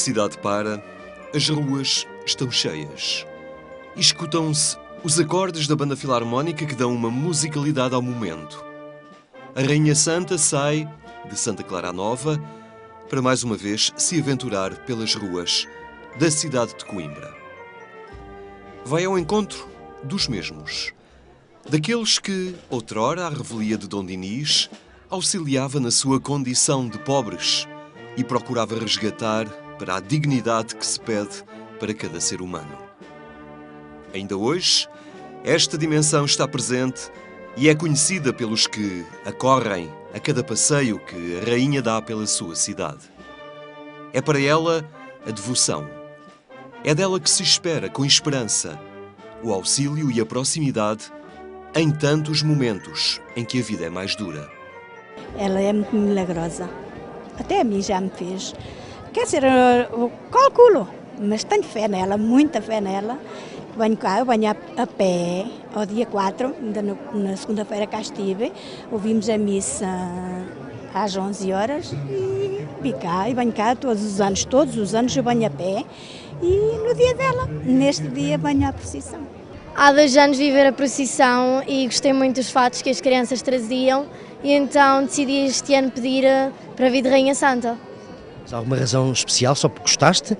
cidade para, as ruas estão cheias. E escutam-se os acordes da banda filarmónica que dão uma musicalidade ao momento. A Rainha Santa sai de Santa Clara a Nova para mais uma vez se aventurar pelas ruas da cidade de Coimbra. Vai ao encontro dos mesmos, daqueles que, outrora, à revelia de Dom Dinis, auxiliava na sua condição de pobres e procurava resgatar para a dignidade que se pede para cada ser humano. Ainda hoje, esta dimensão está presente e é conhecida pelos que acorrem a cada passeio que a Rainha dá pela sua cidade. É para ela a devoção. É dela que se espera, com esperança, o auxílio e a proximidade em tantos momentos em que a vida é mais dura. Ela é muito milagrosa. Até a mim já me fez. Quer dizer, eu calculo, mas tenho fé nela, muita fé nela. Venho cá, eu venho a pé, ao dia 4, ainda na segunda-feira cá estive, ouvimos a missa às 11 horas e vim cá, e venho cá todos os anos eu venho a pé e no dia dela, neste dia venho à procissão. Há 2 anos vi ver a procissão e gostei muito dos fatos que as crianças traziam e então decidi este ano pedir para vir de Rainha Santa. Mas há alguma razão especial, só porque gostaste?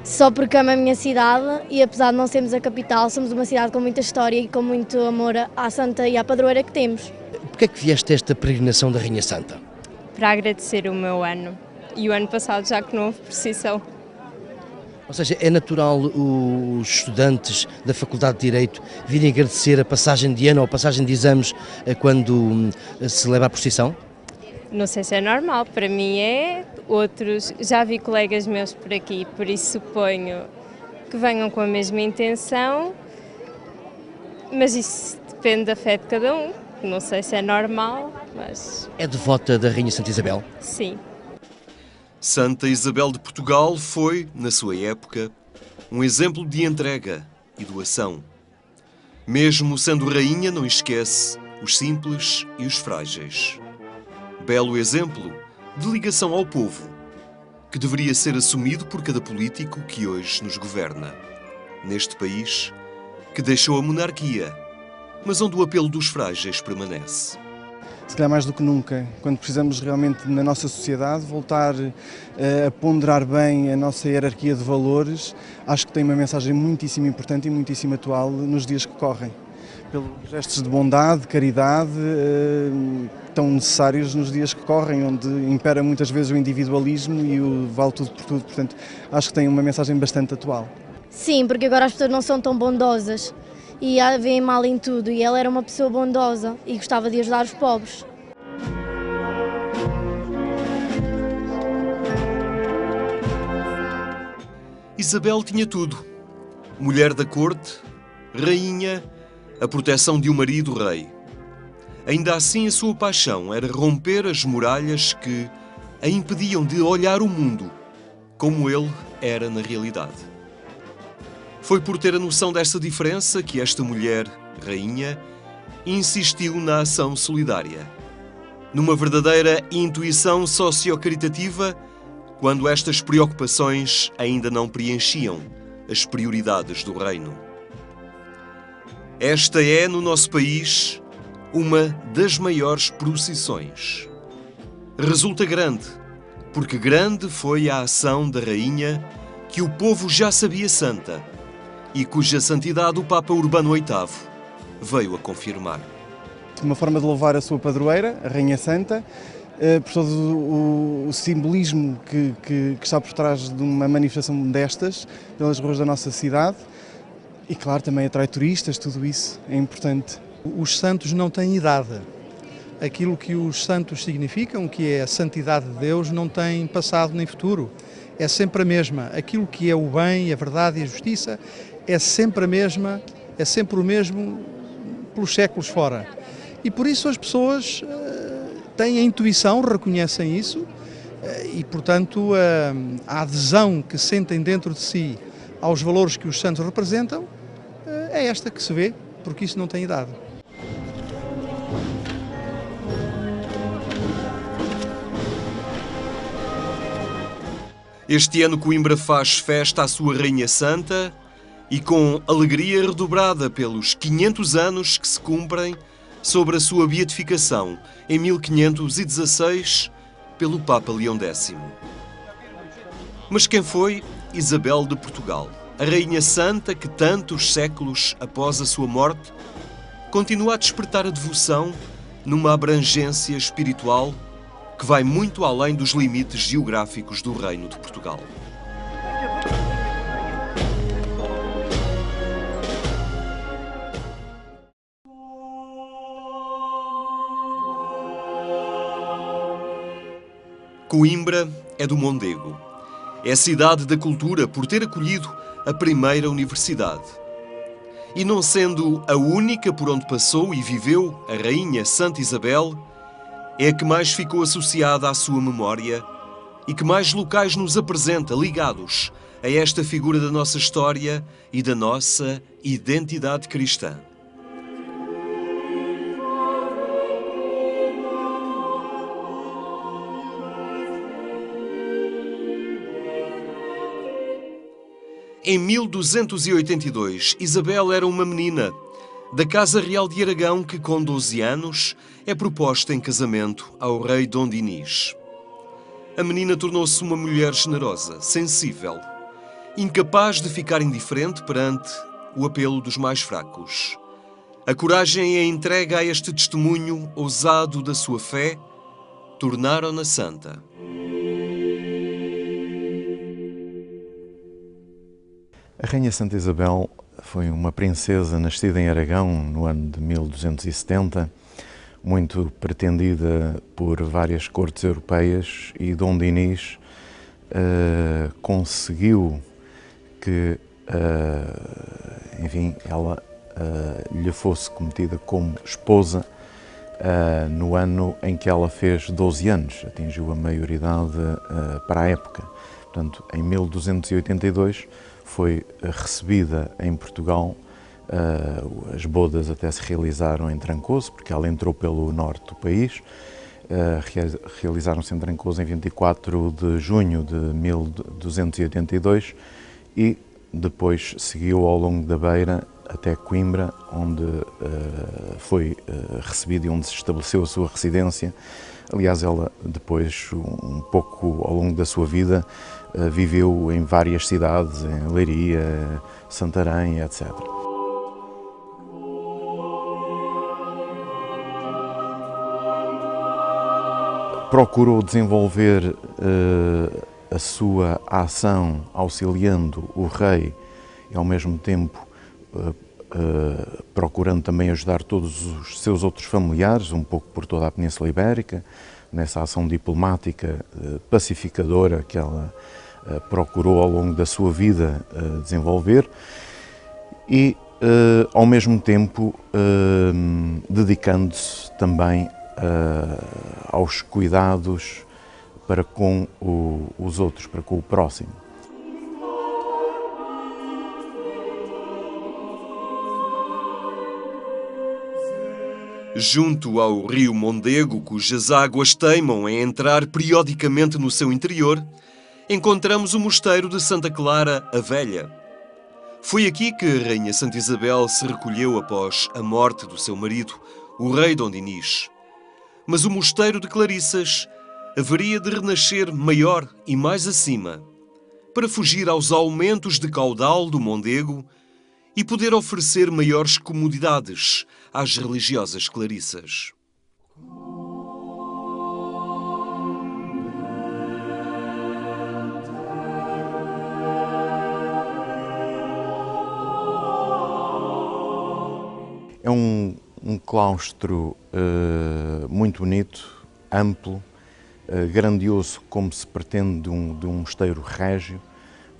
Só porque amo a minha cidade e apesar de não sermos a capital, somos uma cidade com muita história e com muito amor à Santa e à padroeira que temos. Porquê é que vieste a esta peregrinação da Rainha Santa? Para agradecer o meu ano e o ano passado já que não houve procissão. Ou seja, é natural os estudantes da Faculdade de Direito virem agradecer a passagem de ano ou a passagem de exames quando se leva à procissão? Não sei se é normal, para mim é, outros, já vi colegas meus por aqui, por isso suponho que venham com a mesma intenção, mas isso depende da fé de cada um, não sei se é normal, mas... É devota da Rainha Santa Isabel? Sim. Santa Isabel de Portugal foi, na sua época, um exemplo de entrega e doação. Mesmo sendo rainha, não esquece os simples e os frágeis. Belo exemplo de ligação ao povo, que deveria ser assumido por cada político que hoje nos governa. Neste país, que deixou a monarquia, mas onde o apelo dos frágeis permanece. Se calhar mais do que nunca, quando precisamos realmente na nossa sociedade voltar a ponderar bem a nossa hierarquia de valores, acho que tem uma mensagem muitíssimo importante e muitíssimo atual nos dias que correm. Pelos gestos de bondade, de caridade, tão necessários nos dias que correm, onde impera muitas vezes o individualismo e o vale tudo por tudo, portanto acho que tem uma mensagem bastante atual. Sim, porque agora as pessoas não são tão bondosas e veem mal em tudo e ela era uma pessoa bondosa e gostava de ajudar os pobres. Isabel tinha tudo. Mulher da corte, rainha, a proteção de um marido rei. Ainda assim, a sua paixão era romper as muralhas que a impediam de olhar o mundo como ele era na realidade. Foi por ter a noção desta diferença que esta mulher, rainha, insistiu na ação solidária. Numa verdadeira intuição socio-caritativa, quando estas preocupações ainda não preenchiam as prioridades do reino. Esta é, no nosso país, uma das maiores procissões. Resulta grande, porque grande foi a ação da rainha que o povo já sabia santa e cuja santidade o Papa Urbano VIII veio a confirmar. Uma forma de louvar a sua padroeira, a Rainha Santa, por todo o simbolismo que está por trás de uma manifestação destas pelas ruas da nossa cidade e, claro, também atrai turistas, tudo isso é importante. Os santos não têm idade. Aquilo que os santos significam, que é a santidade de Deus, não tem passado nem futuro. É sempre a mesma. Aquilo que é o bem, a verdade e a justiça é sempre a mesma, é sempre o mesmo pelos séculos fora. E por isso as pessoas têm a intuição, reconhecem isso e, portanto, a adesão que sentem dentro de si aos valores que os santos representam é esta que se vê, porque isso não tem idade. Este ano Coimbra faz festa à sua Rainha Santa e com alegria redobrada pelos 500 anos que se cumprem sobre a sua beatificação em 1516 pelo Papa Leão X. Mas quem foi Isabel de Portugal? A Rainha Santa que tantos séculos após a sua morte continua a despertar a devoção numa abrangência espiritual que vai muito além dos limites geográficos do Reino de Portugal. Coimbra é do Mondego. É a cidade da cultura por ter acolhido a primeira universidade. E não sendo a única por onde passou e viveu a Rainha Santa Isabel, é a que mais ficou associada à sua memória e que mais locais nos apresenta ligados a esta figura da nossa história e da nossa identidade cristã. Em 1282, Isabel era uma menina da Casa Real de Aragão que, com 12 anos, é proposta em casamento ao rei Dom Dinis. A menina tornou-se uma mulher generosa, sensível, incapaz de ficar indiferente perante o apelo dos mais fracos. A coragem e a entrega a este testemunho ousado da sua fé tornaram-na santa. A Rainha Santa Isabel foi uma princesa nascida em Aragão no ano de 1270, muito pretendida por várias cortes europeias, e Dom Dinis conseguiu que enfim, ela lhe fosse cometida como esposa no ano em que ela fez 12 anos, atingiu a maioridade para a época. Portanto, em 1282 foi recebida em Portugal, as bodas até se realizaram em Trancoso, porque ela entrou pelo norte do país, realizaram-se em Trancoso em 24 de junho de 1282 e depois seguiu ao longo da Beira até Coimbra, onde foi recebida e onde se estabeleceu a sua residência. Aliás, ela depois, um pouco ao longo da sua vida, viveu em várias cidades, em Leiria, Santarém, etc. Procurou desenvolver a sua ação auxiliando o rei e, ao mesmo tempo, procurando também ajudar todos os seus outros familiares, um pouco por toda a Península Ibérica, nessa ação diplomática pacificadora que ela procurou ao longo da sua vida desenvolver e, ao mesmo tempo, dedicando-se também aos cuidados para com os outros, para com o próximo. Junto ao rio Mondego, cujas águas teimam em entrar periodicamente no seu interior, encontramos o mosteiro de Santa Clara a Velha. Foi aqui que a Rainha Santa Isabel se recolheu após a morte do seu marido, o rei Dom Dinis. Mas o mosteiro de Clarissas haveria de renascer maior e mais acima, para fugir aos aumentos de caudal do Mondego e poder oferecer maiores comodidades às religiosas clarissas. É um claustro muito bonito, amplo, grandioso, como se pretende de um mosteiro régio,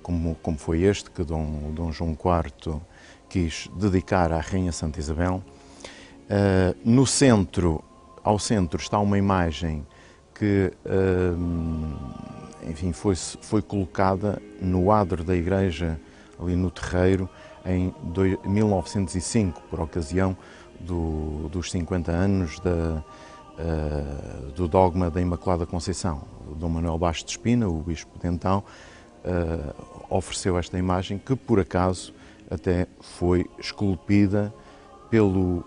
como foi este que Dom João IV quis dedicar à Rainha Santa Isabel. No centro, ao centro, está uma imagem que enfim, foi colocada no adro da igreja, ali no terreiro, em 1905, por ocasião dos 50 anos do dogma da Imaculada Conceição. Dom Manuel Bastos de Espina, o bispo de então, ofereceu esta imagem que, por acaso, até foi esculpida pelo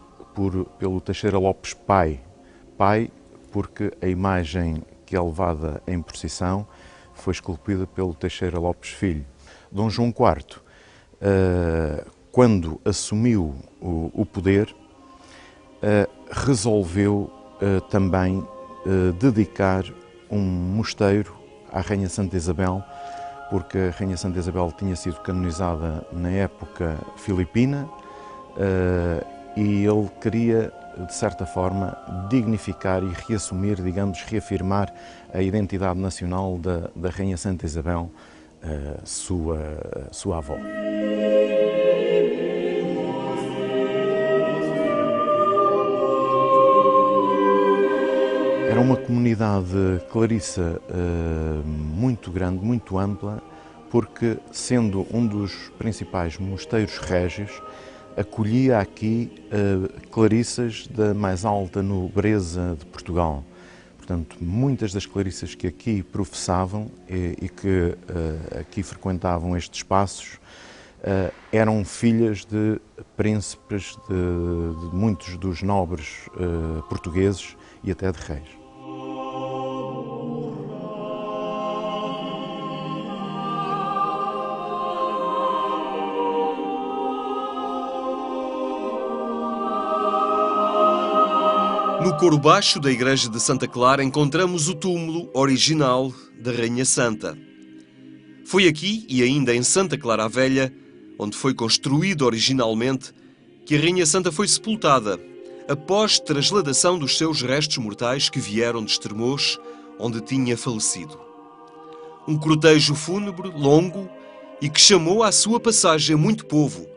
Teixeira Lopes pai. Pai, porque a imagem que é levada em procissão foi esculpida pelo Teixeira Lopes filho. Dom João IV, quando assumiu o poder, resolveu também dedicar um mosteiro à Rainha Santa Isabel, porque a Rainha Santa Isabel tinha sido canonizada na época filipina e ele queria, de certa forma, dignificar e reassumir, digamos, reafirmar a identidade nacional da Rainha Santa Isabel, sua avó. Era uma comunidade clarissa muito grande, muito ampla, porque, sendo um dos principais mosteiros régios, acolhia aqui clarissas da mais alta nobreza de Portugal. Portanto, muitas das clarissas que aqui professavam e que aqui frequentavam estes espaços eram filhas de príncipes, de muitos dos nobres portugueses e até de reis. No coro baixo da igreja de Santa Clara encontramos o túmulo original da Rainha Santa. Foi aqui, e ainda em Santa Clara a Velha, onde foi construído originalmente, que a Rainha Santa foi sepultada, após trasladação dos seus restos mortais que vieram de Estremoz, onde tinha falecido. Um cortejo fúnebre, longo, e que chamou à sua passagem muito povo,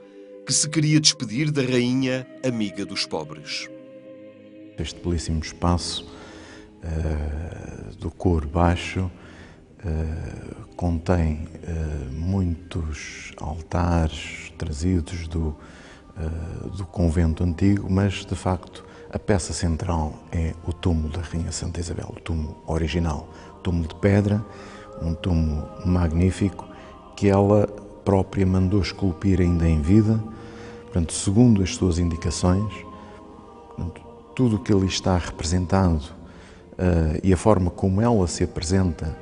que se queria despedir da Rainha amiga dos pobres. Este belíssimo espaço do coro baixo contém muitos altares trazidos do convento antigo, mas de facto a peça central é o túmulo da Rainha Santa Isabel, o túmulo original, túmulo de pedra, um túmulo magnífico que ela própria mandou esculpir ainda em vida, portanto, segundo as suas indicações. Portanto, tudo o que ali está representado e a forma como ela se apresenta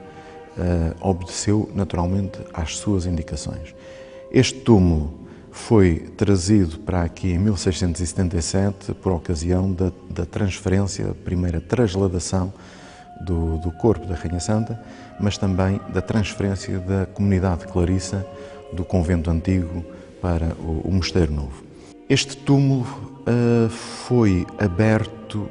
obedeceu naturalmente às suas indicações. Este túmulo foi trazido para aqui em 1677 por ocasião da transferência, a primeira trasladação do corpo da Rainha Santa, mas também da transferência da comunidade clarissa do convento antigo para o mosteiro novo. Este túmulo foi aberto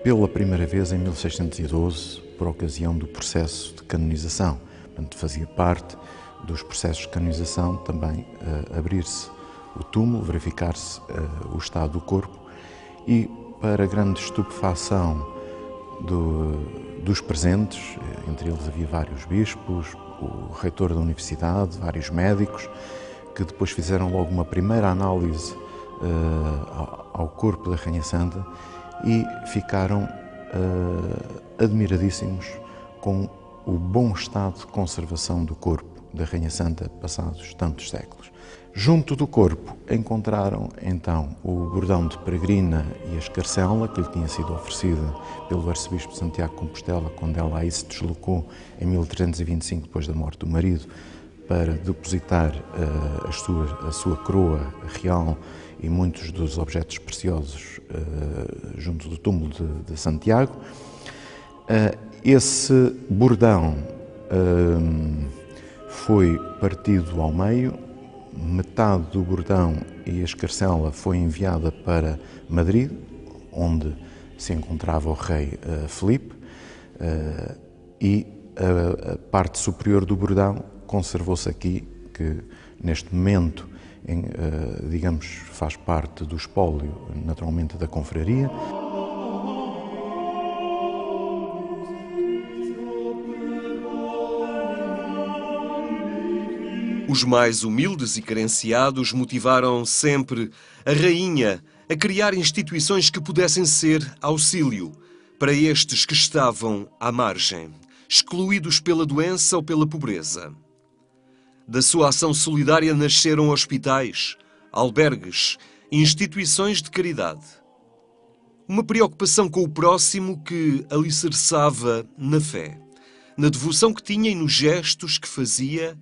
pela primeira vez em 1612, por ocasião do processo de canonização. Portanto, fazia parte dos processos de canonização também abrir-se o túmulo, verificar-se o estado do corpo e, para grande estupefação dos presentes, entre eles havia vários bispos, o reitor da universidade, vários médicos, que depois fizeram logo uma primeira análise ao corpo da Rainha Santa e ficaram admiradíssimos com o bom estado de conservação do corpo da Rainha Santa passados tantos séculos. Junto do corpo encontraram então o bordão de peregrina e a escarcela que lhe tinha sido oferecida pelo arcebispo de Santiago de Compostela quando ela aí se deslocou em 1325 depois da morte do marido para depositar a sua coroa real e muitos dos objetos preciosos junto do túmulo de Santiago. Esse bordão foi partido ao meio, metade do bordão e a escarcela foi enviada para Madrid, onde se encontrava o rei Filipe, e a parte superior do bordão conservou-se aqui, que neste momento, digamos, faz parte do espólio, naturalmente, da confraria. Os mais humildes e carenciados motivaram sempre a rainha a criar instituições que pudessem ser auxílio para estes que estavam à margem, excluídos pela doença ou pela pobreza. Da sua ação solidária nasceram hospitais, albergues, instituições de caridade. Uma preocupação com o próximo que alicerçava na fé, na devoção que tinha e nos gestos que fazia,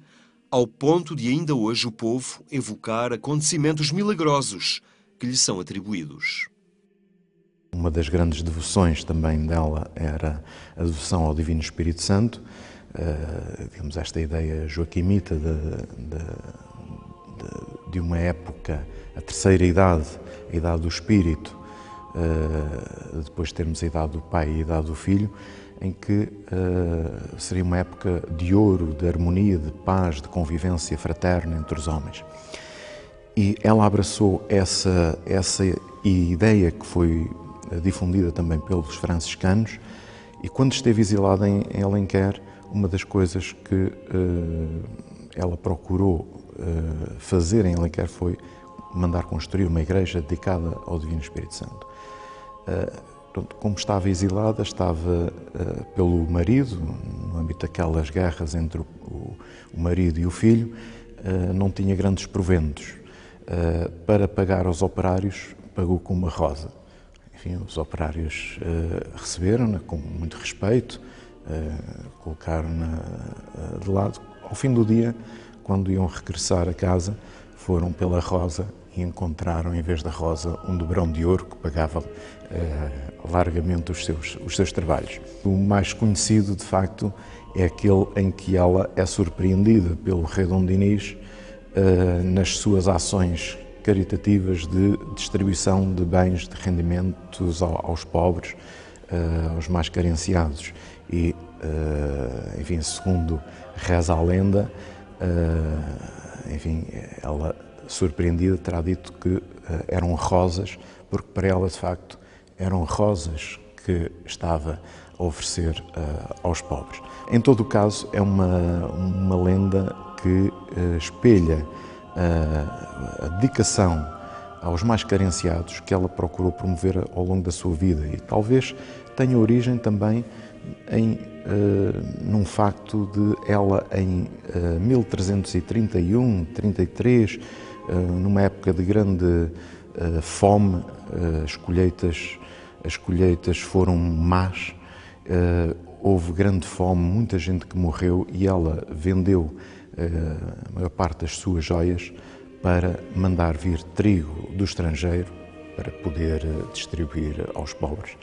ao ponto de ainda hoje o povo evocar acontecimentos milagrosos que lhe são atribuídos. Uma das grandes devoções também dela era a devoção ao Divino Espírito Santo, digamos, esta ideia joaquimita de uma época, a terceira idade, a idade do Espírito, depois termos a idade do Pai e a idade do Filho, em que seria uma época de ouro, de harmonia, de paz, de convivência fraterna entre os homens. E ela abraçou essa ideia que foi difundida também pelos franciscanos, e quando esteve exilada em Alenquer, uma das coisas que ela procurou fazer em Alenquer foi mandar construir uma igreja dedicada ao Divino Espírito Santo. Como estava exilada, estava pelo marido, no âmbito daquelas guerras entre o marido e o filho, não tinha grandes proventos. Para pagar aos operários, pagou com uma rosa. Enfim, os operários receberam-na com muito respeito, colocaram-na de lado. Ao fim do dia, quando iam regressar a casa, foram pela rosa e encontraram, em vez da rosa, um dobrão de ouro que pagava largamente os seus trabalhos. O mais conhecido, de facto, é aquele em que ela é surpreendida pelo rei Dom Dinis nas suas ações caritativas de distribuição de bens, de rendimentos aos pobres, aos mais carenciados. E, enfim, segundo reza a lenda, enfim, ela, surpreendida, terá dito que eram rosas, porque para ela, de facto, eram rosas que estava a oferecer aos pobres. Em todo o caso, é uma lenda que espelha a dedicação aos mais carenciados que ela procurou promover ao longo da sua vida, e talvez tenha origem também num facto de ela, em 1331, 33, numa época de grande fome, as colheitas foram más, houve grande fome, muita gente que morreu, e ela vendeu a maior parte das suas joias para mandar vir trigo do estrangeiro para poder distribuir aos pobres.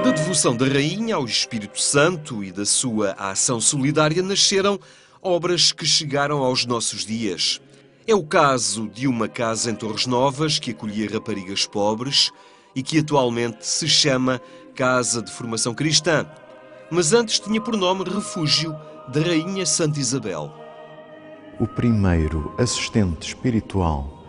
Da devoção da Rainha ao Espírito Santo e da sua ação solidária nasceram obras que chegaram aos nossos dias. É o caso de uma casa em Torres Novas que acolhia raparigas pobres e que atualmente se chama Casa de Formação Cristã, mas antes tinha por nome Refúgio da Rainha Santa Isabel. O primeiro assistente espiritual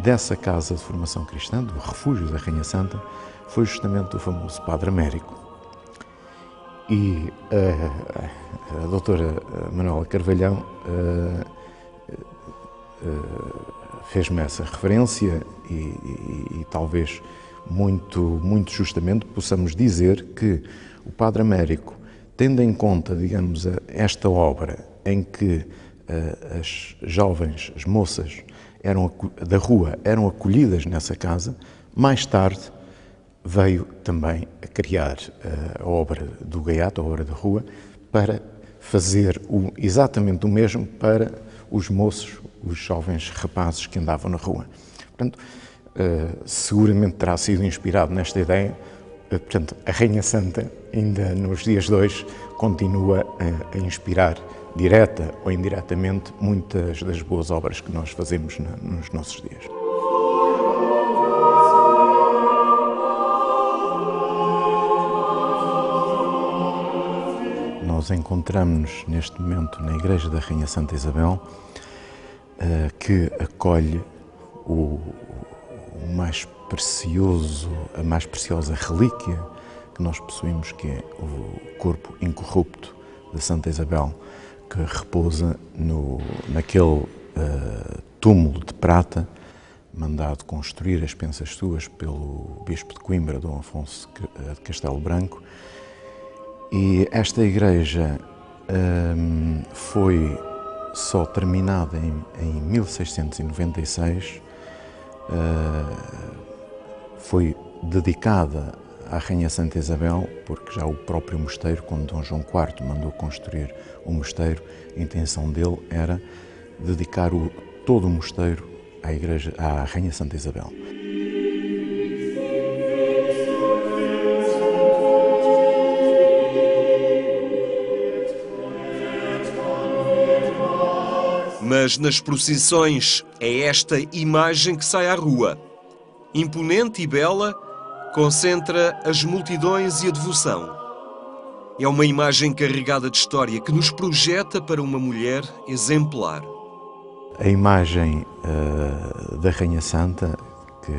dessa Casa de Formação Cristã, do Refúgio da Rainha Santa, foi justamente o famoso Padre Américo. E a doutora Manuela Carvalhão fez-me essa referência e talvez muito justamente possamos dizer que o Padre Américo, tendo em conta, digamos, esta obra em que as jovens, as moças da rua eram acolhidas nessa casa, mais tarde veio também a criar a obra do gaiato, a obra da rua, para fazer exatamente o mesmo para os moços, os jovens rapazes que andavam na rua. Portanto, seguramente terá sido inspirado nesta ideia. Portanto, a Rainha Santa, ainda nos dias de hoje, continua a inspirar, direta ou indiretamente, muitas das boas obras que nós fazemos nos nossos dias. Nós encontramos-nos neste momento na Igreja da Rainha Santa Isabel, que acolhe o mais precioso, a mais preciosa relíquia que nós possuímos, que é o corpo incorrupto de Santa Isabel, que repousa naquele túmulo de prata mandado construir as pensas suas pelo bispo de Coimbra, Dom Afonso de Castelo Branco. E esta igreja foi só terminada em 1696, foi dedicada à Rainha Santa Isabel, porque já o próprio mosteiro, quando Dom João IV mandou construir o mosteiro, a intenção dele era dedicar todo o mosteiro à Rainha Santa Isabel. Mas nas procissões é esta imagem que sai à rua. Imponente e bela, concentra as multidões e a devoção. É uma imagem carregada de história que nos projeta para uma mulher exemplar. A imagem da Rainha Santa, que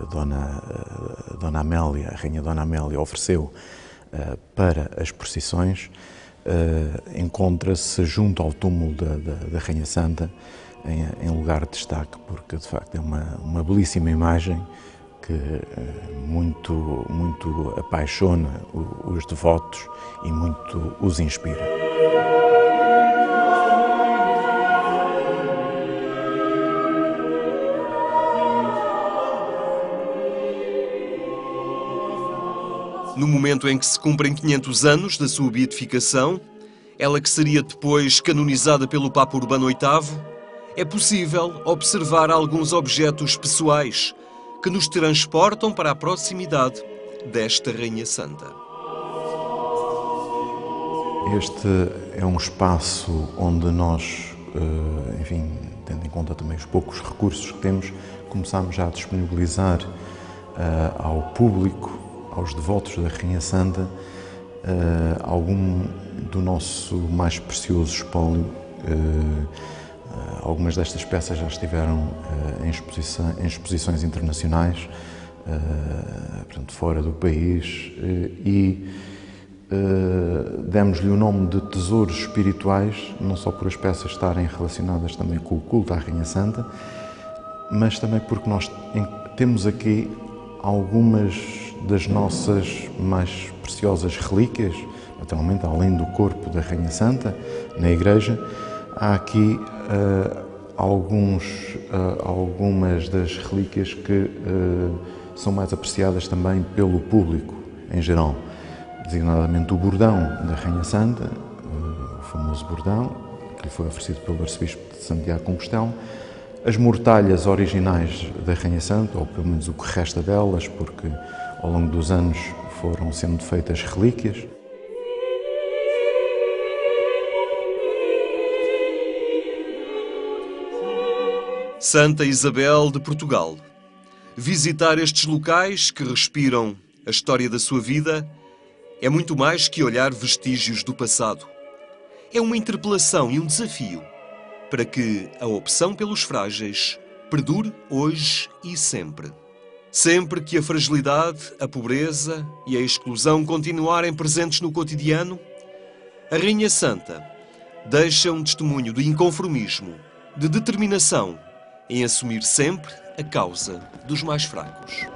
Dona Amélia, a Rainha Dona Amélia, ofereceu para as procissões, encontra-se junto ao túmulo da Rainha Santa, em lugar de destaque, porque de facto é uma belíssima imagem que muito apaixona os devotos e muito os inspira. No momento em que se cumprem 500 anos da sua beatificação, ela que seria depois canonizada pelo Papa Urbano VIII, é possível observar alguns objetos pessoais que nos transportam para a proximidade desta Rainha Santa. Este é um espaço onde nós, enfim, tendo em conta também os poucos recursos que temos, começámos já a disponibilizar ao público, aos devotos da Rainha Santa, algum do nosso mais precioso espólio. Algumas destas peças já estiveram em exposições internacionais, portanto, fora do país, e demos-lhe o nome de tesouros espirituais, não só por as peças estarem relacionadas também com o culto à Rainha Santa, mas também porque nós temos aqui algumas das nossas mais preciosas relíquias, naturalmente, além do corpo da Rainha Santa, na igreja, há aqui algumas das relíquias que são mais apreciadas também pelo público em geral, designadamente o bordão da Rainha Santa, o famoso bordão, que lhe foi oferecido pelo arcebispo de Santiago de Compostela, as mortalhas originais da Rainha Santa, ou pelo menos o que resta delas, porque ao longo dos anos foram sendo feitas relíquias. Santa Isabel de Portugal. Visitar estes locais que respiram a história da sua vida é muito mais que olhar vestígios do passado. É uma interpelação e um desafio para que a opção pelos frágeis perdure hoje e sempre. Sempre que a fragilidade, a pobreza e a exclusão continuarem presentes no cotidiano, a Rainha Santa deixa um testemunho de inconformismo, de determinação em assumir sempre a causa dos mais fracos.